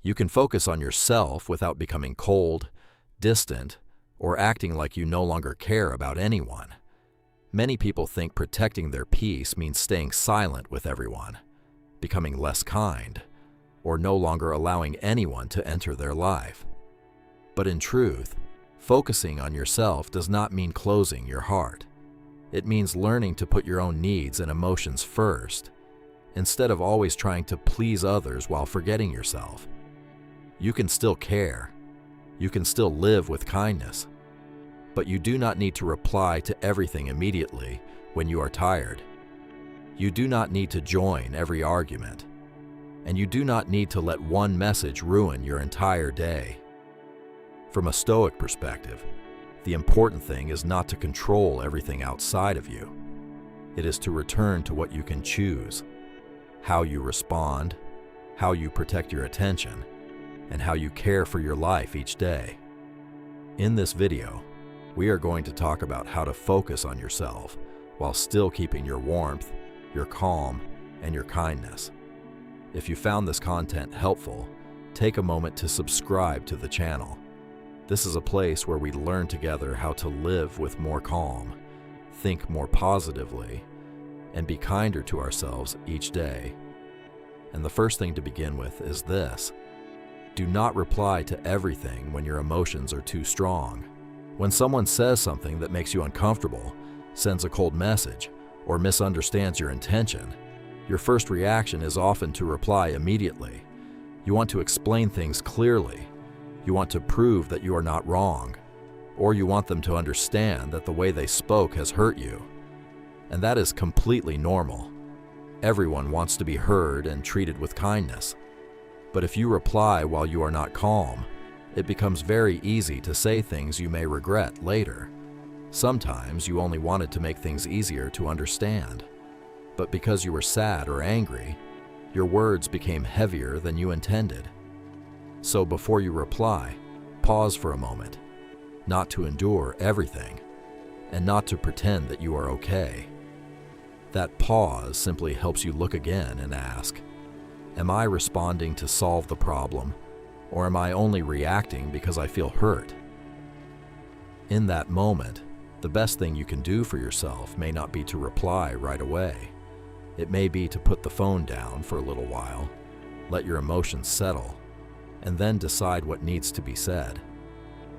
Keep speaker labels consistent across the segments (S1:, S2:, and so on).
S1: You can focus on yourself without becoming cold, distant, or acting like you no longer care about anyone. Many people think protecting their peace means staying silent with everyone, becoming less kind, or no longer allowing anyone to enter their life. But in truth, focusing on yourself does not mean closing your heart. It means learning to put your own needs and emotions first, instead of always trying to please others while forgetting yourself. You can still care. You can still live with kindness. But you do not need to reply to everything immediately when you are tired. You do not need to join every argument. And you do not need to let one message ruin your entire day. From a Stoic perspective, the important thing is not to control everything outside of you. It is to return to what you can choose, how you respond, how you protect your attention, and how you care for your life each day. In this video, we are going to talk about how to focus on yourself while still keeping your warmth, your calm, and your kindness. If you found this content helpful, take a moment to subscribe to the channel. This is a place where we learn together how to live with more calm, think more positively, and be kinder to ourselves each day. And the first thing to begin with is this: do not reply to everything when your emotions are too strong. When someone says something that makes you uncomfortable, sends a cold message, or misunderstands your intention, your first reaction is often to reply immediately. You want to explain things clearly. You want to prove that you are not wrong, or you want them to understand that the way they spoke has hurt you. And that is completely normal. Everyone wants to be heard and treated with kindness. But if you reply while you are not calm, it becomes very easy to say things you may regret later. Sometimes you only wanted to make things easier to understand. But because you were sad or angry, your words became heavier than you intended. So before you reply, pause for a moment, not to endure everything, and not to pretend that you are okay. That pause simply helps you look again and ask, am I responding to solve the problem, or am I only reacting because I feel hurt? In that moment, the best thing you can do for yourself may not be to reply right away. It may be to put the phone down for a little while, let your emotions settle, and then decide what needs to be said.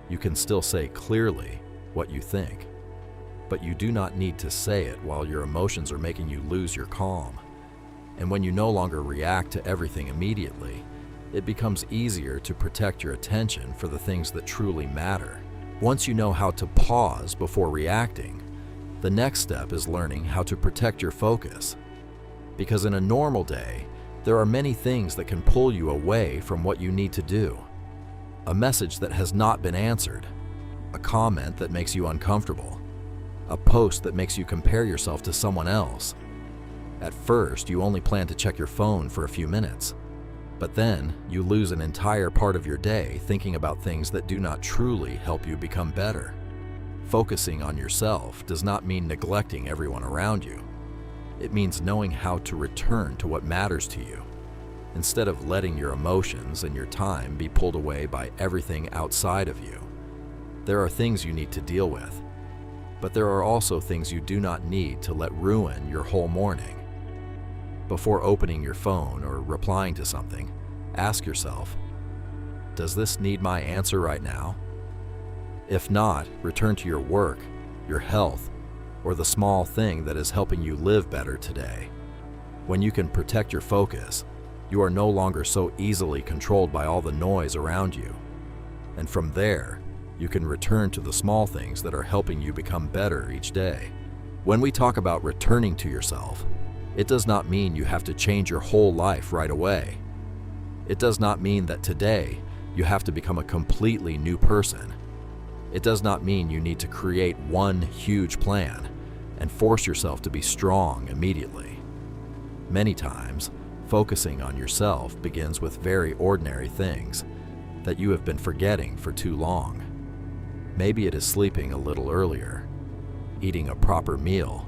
S1: You can still say clearly what you think, but you do not need to say it while your emotions are making you lose your calm. And when you no longer react to everything immediately, it becomes easier to protect your attention for the things that truly matter. Once you know how to pause before reacting, the next step is learning how to protect your focus. Because in a normal day, there are many things that can pull you away from what you need to do. A message that has not been answered, a comment that makes you uncomfortable, a post that makes you compare yourself to someone else. At first, you only plan to check your phone for a few minutes, but then you lose an entire part of your day thinking about things that do not truly help you become better. Focusing on yourself does not mean neglecting everyone around you. It means knowing how to return to what matters to you, instead of letting your emotions and your time be pulled away by everything outside of you. There are things you need to deal with, but there are also things you do not need to let ruin your whole morning. Before opening your phone or replying to something, ask yourself, does this need my answer right now? If not, return to your work, your health, or the small thing that is helping you live better today. When you can protect your focus, you are no longer so easily controlled by all the noise around you. And from there, you can return to the small things that are helping you become better each day. When we talk about returning to yourself, it does not mean you have to change your whole life right away. It does not mean that today you have to become a completely new person. It does not mean you need to create one huge plan and force yourself to be strong immediately. Many times, focusing on yourself begins with very ordinary things that you have been forgetting for too long. Maybe it is sleeping a little earlier, eating a proper meal,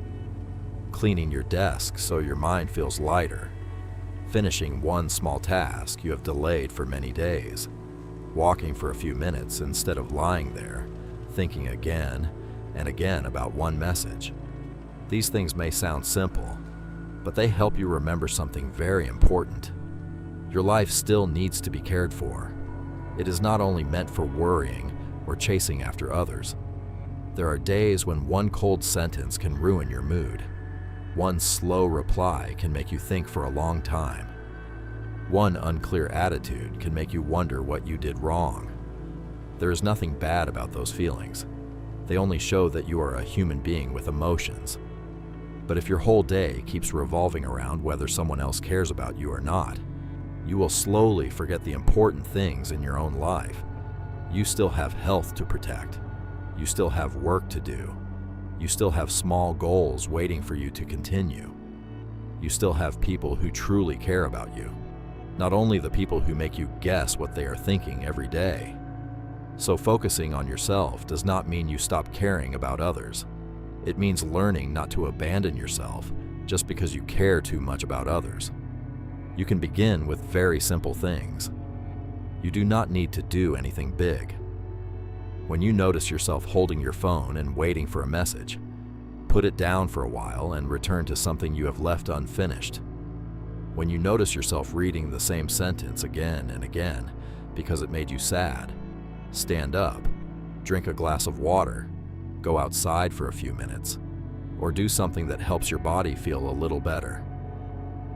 S1: cleaning your desk so your mind feels lighter, finishing one small task you have delayed for many days, walking for a few minutes instead of lying there, thinking again and again about one message. These things may sound simple, but they help you remember something very important. Your life still needs to be cared for. It is not only meant for worrying or chasing after others. There are days when one cold sentence can ruin your mood. One slow reply can make you think for a long time. One unclear attitude can make you wonder what you did wrong. There is nothing bad about those feelings. They only show that you are a human being with emotions. But if your whole day keeps revolving around whether someone else cares about you or not, you will slowly forget the important things in your own life. You still have health to protect. You still have work to do. You still have small goals waiting for you to continue. You still have people who truly care about you, not only the people who make you guess what they are thinking every day. So focusing on yourself does not mean you stop caring about others. It means learning not to abandon yourself just because you care too much about others. You can begin with very simple things. You do not need to do anything big. When you notice yourself holding your phone and waiting for a message, put it down for a while and return to something you have left unfinished. When you notice yourself reading the same sentence again and again because it made you sad, stand up, drink a glass of water, go outside for a few minutes, or do something that helps your body feel a little better.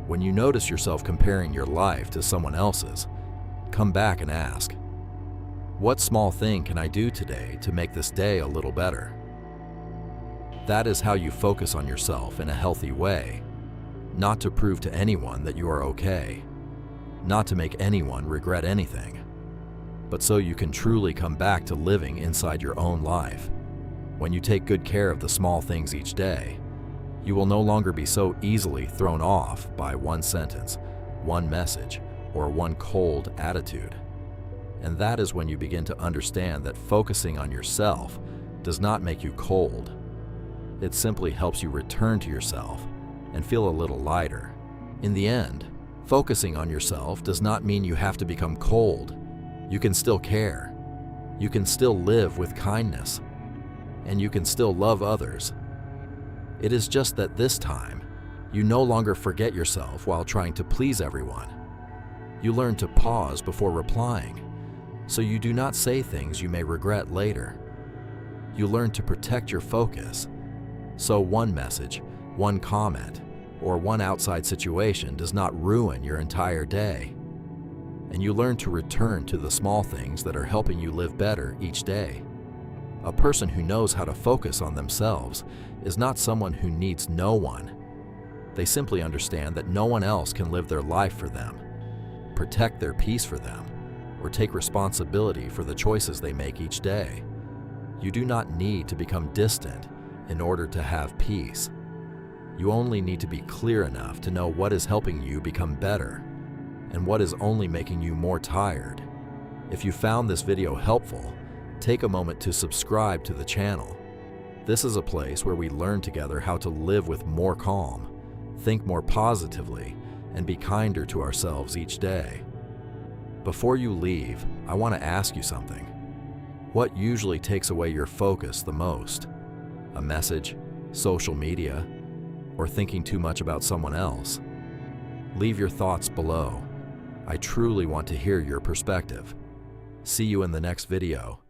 S1: When you notice yourself comparing your life to someone else's, come back and ask, what small thing can I do today to make this day a little better? That is how you focus on yourself in a healthy way, not to prove to anyone that you are okay, not to make anyone regret anything, but so you can truly come back to living inside your own life. When you take good care of the small things each day, you will no longer be so easily thrown off by one sentence, one message, or one cold attitude. And that is when you begin to understand that focusing on yourself does not make you cold. It simply helps you return to yourself and feel a little lighter. In the end, focusing on yourself does not mean you have to become cold. You can still care. You can still live with kindness. And you can still love others. It is just that this time, you no longer forget yourself while trying to please everyone. You learn to pause before replying, so you do not say things you may regret later. You learn to protect your focus, so one message, one comment, or one outside situation does not ruin your entire day. And you learn to return to the small things that are helping you live better each day. A person who knows how to focus on themselves is not someone who needs no one. They simply understand that no one else can live their life for them, protect their peace for them, or take responsibility for the choices they make each day. You do not need to become distant in order to have peace. You only need to be clear enough to know what is helping you become better and what is only making you more tired. If you found this video helpful, take a moment to subscribe to the channel. This is a place where we learn together how to live with more calm, think more positively, and be kinder to ourselves each day. Before you leave, I want to ask you something. What usually takes away your focus the most? A message, social media, or thinking too much about someone else? Leave your thoughts below. I truly want to hear your perspective. See you in the next video.